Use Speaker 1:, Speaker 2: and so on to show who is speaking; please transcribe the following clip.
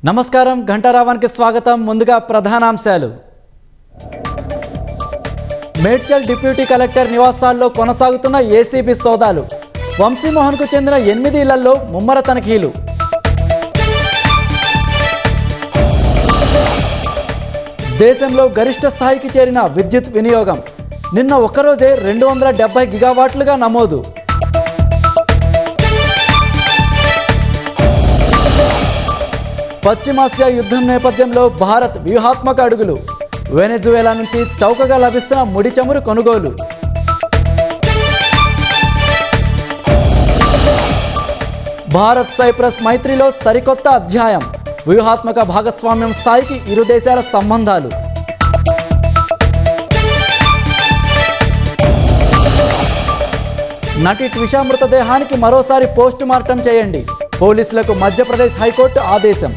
Speaker 1: నమస్కారం, ఘంటారావానికి స్వాగతం. ముందుగా ప్రధానాంశాలు. మేడ్చల్ డిప్యూటీ కలెక్టర్ నివాసాల్లో కొనసాగుతున్న ఏసీబీ సోదాలు. వంశీమోహన్కు చెందిన 8 ఇళ్లలో ముమ్మర తనిఖీలు. దేశంలో గరిష్ట స్థాయికి చేరిన విద్యుత్ వినియోగం. నిన్న ఒక్కరోజే 270 గిగావాట్లుగా నమోదు. పశ్చిమాసియా యుద్ధం నేపథ్యంలో భారత్ వ్యూహాత్మక అడుగులు. వెనెజువేలా నుంచి చౌకగా లభిస్తున్న ముడి చమురు కొనుగోలు. భారత్ సైప్రస్ మైత్రిలో సరికొత్త అధ్యాయం. వ్యూహాత్మక భాగస్వామ్యం స్థాయికి ఇరు దేశాల సంబంధాలు. నటి ట్విషా మృతదేహానికి మరోసారి పోస్ట్ మార్టం చేయండి. పోలీసులకు మధ్యప్రదేశ్ హైకోర్టు ఆదేశం.